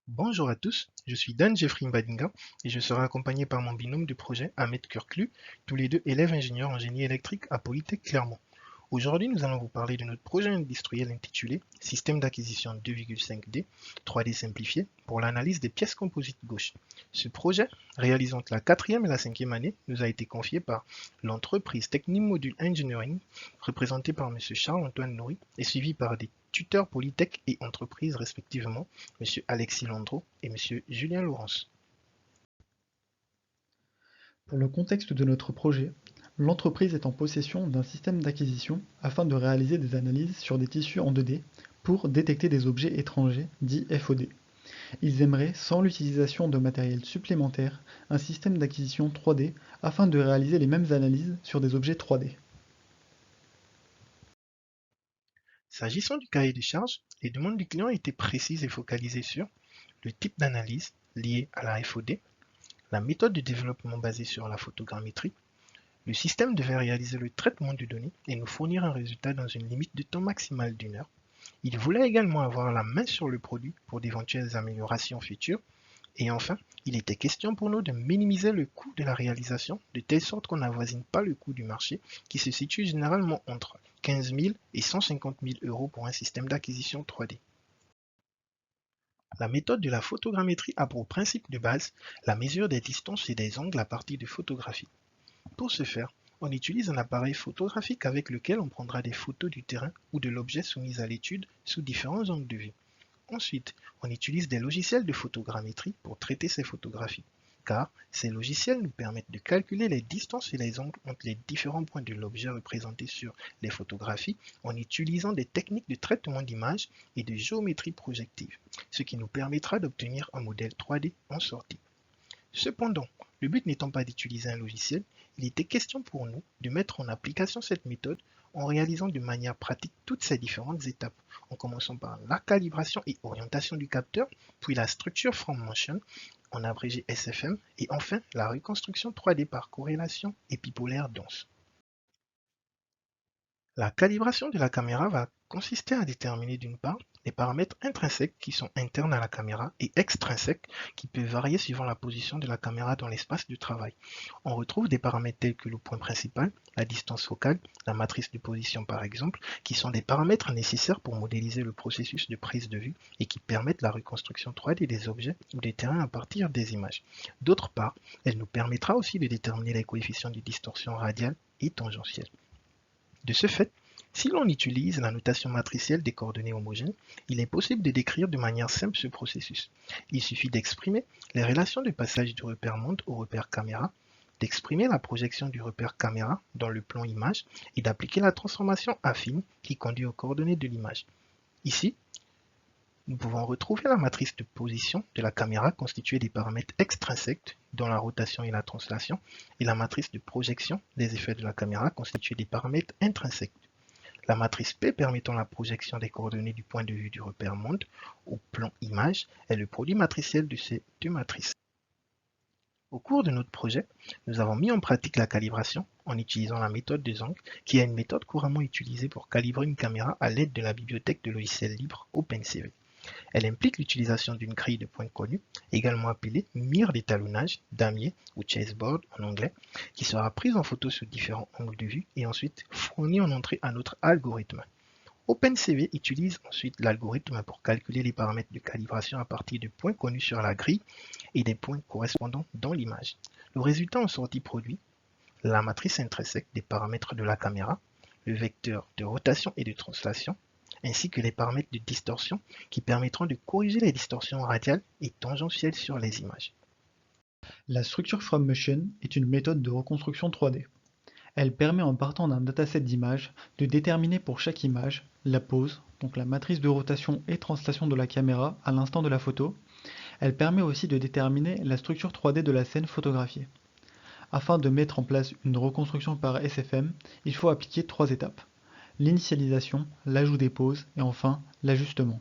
Bonjour à tous, je suis Dan Jeffrey Mbadinga et je serai accompagné par mon binôme de projet Ahmed Kurklu, tous les deux élèves ingénieurs en génie électrique à Polytech Clermont. Aujourd'hui, nous allons vous parler de notre projet industriel intitulé Système d'acquisition 2,5D 3D simplifié pour l'analyse des pièces composites gauche. Ce projet, réalisé entre la quatrième et la cinquième année, nous a été confié par l'entreprise Technimodule Engineering, représentée par M. Charles-Antoine Nourri et suivi par des tuteurs Polytech et entreprises respectivement, M. Alexis Landreau et M. Julien Laurence. Pour le contexte de notre projet, l'entreprise est en possession d'un système d'acquisition afin de réaliser des analyses sur des tissus en 2D pour détecter des objets étrangers, dits FOD. Ils aimeraient, sans l'utilisation de matériel supplémentaire, un système d'acquisition 3D afin de réaliser les mêmes analyses sur des objets 3D. S'agissant du cahier de charges, les demandes du client étaient précises et focalisées sur le type d'analyse lié à la FOD, la méthode de développement basée sur la photogrammétrie. Le système devait réaliser le traitement de données et nous fournir un résultat dans une limite de temps maximale d'1 heure. Il voulait également avoir la main sur le produit pour d'éventuelles améliorations futures. Et enfin, il était question pour nous de minimiser le coût de la réalisation de telle sorte qu'on n'avoisine pas le coût du marché qui se situe généralement entre 15 000 et 150 000 euros pour un système d'acquisition 3D. La méthode de la photogrammétrie a pour principe de base la mesure des distances et des angles à partir de photographies. Pour ce faire, on utilise un appareil photographique avec lequel on prendra des photos du terrain ou de l'objet soumis à l'étude sous différents angles de vue. Ensuite, on utilise des logiciels de photogrammétrie pour traiter ces photographies, car ces logiciels nous permettent de calculer les distances et les angles entre les différents points de l'objet représenté sur les photographies en utilisant des techniques de traitement d'image et de géométrie projective, ce qui nous permettra d'obtenir un modèle 3D en sortie. Cependant, le but n'étant pas d'utiliser un logiciel, il était question pour nous de mettre en application cette méthode en réalisant de manière pratique toutes ces différentes étapes, en commençant par la calibration et orientation du capteur, puis la structure from motion, en abrégé SFM, et enfin la reconstruction 3D par corrélation épipolaire dense. La calibration de la caméra va consister à déterminer d'une part les paramètres intrinsèques qui sont internes à la caméra et extrinsèques qui peuvent varier suivant la position de la caméra dans l'espace de travail. On retrouve des paramètres tels que le point principal, la distance focale, la matrice de position par exemple, qui sont des paramètres nécessaires pour modéliser le processus de prise de vue et qui permettent la reconstruction 3D des objets ou des terrains à partir des images. D'autre part, elle nous permettra aussi de déterminer les coefficients de distorsion radiale et tangentielle. De ce fait, si l'on utilise la notation matricielle des coordonnées homogènes, il est possible de décrire de manière simple ce processus. Il suffit d'exprimer les relations de passage du repère monde au repère caméra, d'exprimer la projection du repère caméra dans le plan image et d'appliquer la transformation affine qui conduit aux coordonnées de l'image. Ici, nous pouvons retrouver la matrice de position de la caméra constituée des paramètres extrinsèques dont la rotation et la translation et la matrice de projection des effets de la caméra constituée des paramètres intrinsèques. La matrice P permettant la projection des coordonnées du point de vue du repère monde au plan image est le produit matriciel de ces deux matrices. Au cours de notre projet, nous avons mis en pratique la calibration en utilisant la méthode des angles, qui est une méthode couramment utilisée pour calibrer une caméra à l'aide de la bibliothèque de logiciels libres OpenCV. Elle implique l'utilisation d'une grille de points connue, également appelée mire d'étalonnage, damier ou chessboard en anglais, qui sera prise en photo sous différents angles de vue et ensuite fournie en entrée à notre algorithme. OpenCV utilise ensuite l'algorithme pour calculer les paramètres de calibration à partir de points connus sur la grille et des points correspondants dans l'image. Le résultat en sortie produit la matrice intrinsèque des paramètres de la caméra, le vecteur de rotation et de translation, ainsi que les paramètres de distorsion qui permettront de corriger les distorsions radiales et tangentielles sur les images. La structure from motion est une méthode de reconstruction 3D. Elle permet en partant d'un dataset d'images de déterminer pour chaque image la pose, donc la matrice de rotation et translation de la caméra à l'instant de la photo. Elle permet aussi de déterminer la structure 3D de la scène photographiée. Afin de mettre en place une reconstruction par SFM, il faut appliquer 3 étapes: l'initialisation, l'ajout des poses et enfin l'ajustement.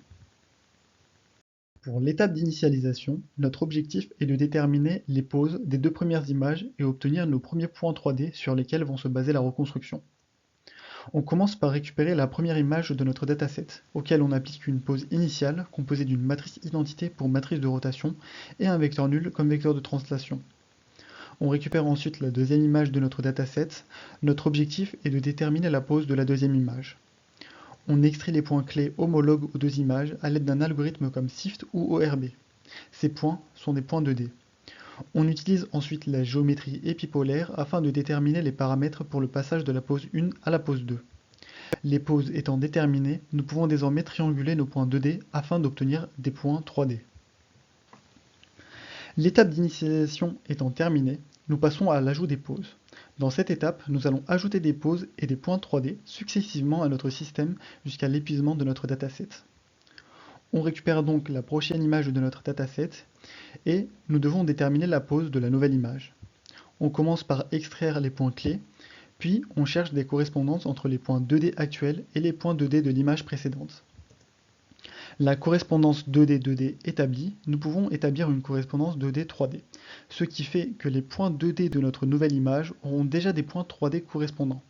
Pour l'étape d'initialisation, notre objectif est de déterminer les poses des 2 premières images et obtenir nos premiers points 3D sur lesquels vont se baser la reconstruction. On commence par récupérer la première image de notre dataset, auquel on applique une pose initiale composée d'une matrice identité pour matrice de rotation et un vecteur nul comme vecteur de translation. On récupère ensuite la deuxième image de notre dataset. Notre objectif est de déterminer la pose de la deuxième image. On extrait les points clés homologues aux deux images à l'aide d'un algorithme comme SIFT ou ORB. Ces points sont des points 2D. On utilise ensuite la géométrie épipolaire afin de déterminer les paramètres pour le passage de la pose 1 à la pose 2. Les poses étant déterminées, nous pouvons désormais trianguler nos points 2D afin d'obtenir des points 3D. L'étape d'initialisation étant terminée, nous passons à l'ajout des poses. Dans cette étape, nous allons ajouter des poses et des points 3D successivement à notre système jusqu'à l'épuisement de notre dataset. On récupère donc la prochaine image de notre dataset et nous devons déterminer la pose de la nouvelle image. On commence par extraire les points clés, puis on cherche des correspondances entre les points 2D actuels et les points 2D de l'image précédente. La correspondance 2D 2D établie, nous pouvons établir une correspondance 2D 3D, ce qui fait que les points 2D de notre nouvelle image auront déjà des points 3D correspondants.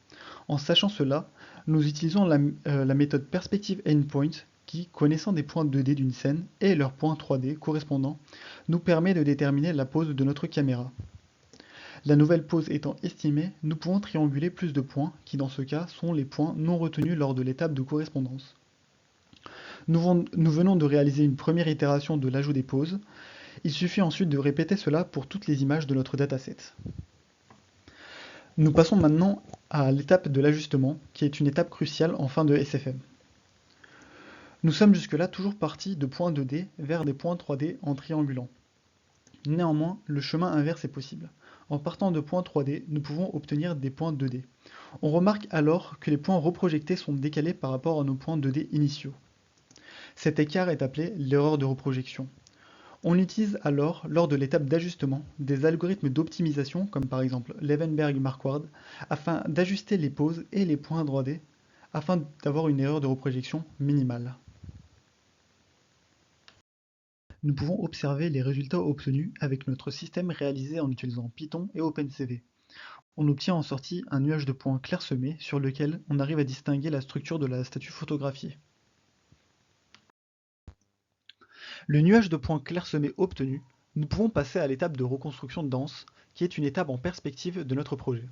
En sachant cela, nous utilisons la méthode Perspective Endpoint qui, connaissant des points 2D d'une scène et leurs points 3D correspondants, nous permet de déterminer la pose de notre caméra. La nouvelle pose étant estimée, nous pouvons trianguler plus de points, qui dans ce cas sont les points non retenus lors de l'étape de correspondance. Nous venons de réaliser une première itération de l'ajout des poses. Il suffit ensuite de répéter cela pour toutes les images de notre dataset. Nous passons maintenant à l'étape de l'ajustement, qui est une étape cruciale en fin de SFM. Nous sommes jusque-là toujours partis de points 2D vers des points 3D en triangulant. Néanmoins, le chemin inverse est possible. En partant de points 3D, nous pouvons obtenir des points 2D. On remarque alors que les points reprojectés sont décalés par rapport à nos points 2D initiaux. Cet écart est appelé l'erreur de reprojection. On utilise alors, lors de l'étape d'ajustement, des algorithmes d'optimisation, comme par exemple Levenberg-Marquardt, afin d'ajuster les poses et les points 3D, afin d'avoir une erreur de reprojection minimale. Nous pouvons observer les résultats obtenus avec notre système réalisé en utilisant Python et OpenCV. On obtient en sortie un nuage de points clairsemés sur lequel on arrive à distinguer la structure de la statue photographiée. Le nuage de points clairsemés obtenu, nous pouvons passer à l'étape de reconstruction dense, qui est une étape en perspective de notre projet.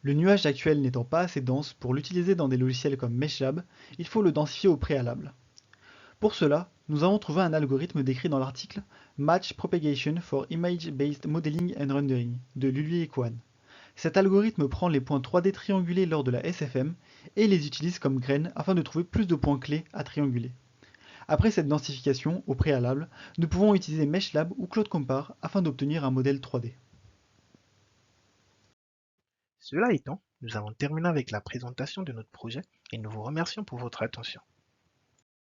Le nuage actuel n'étant pas assez dense pour l'utiliser dans des logiciels comme MeshLab, il faut le densifier au préalable. Pour cela, nous avons trouvé un algorithme décrit dans l'article Match Propagation for Image-Based Modeling and Rendering de Lully et Cohen. Cet algorithme prend les points 3D triangulés lors de la SFM et les utilise comme graines afin de trouver plus de points clés à trianguler. Après cette densification, au préalable, nous pouvons utiliser MeshLab ou CloudCompare afin d'obtenir un modèle 3D. Cela étant, nous avons terminé avec la présentation de notre projet et nous vous remercions pour votre attention.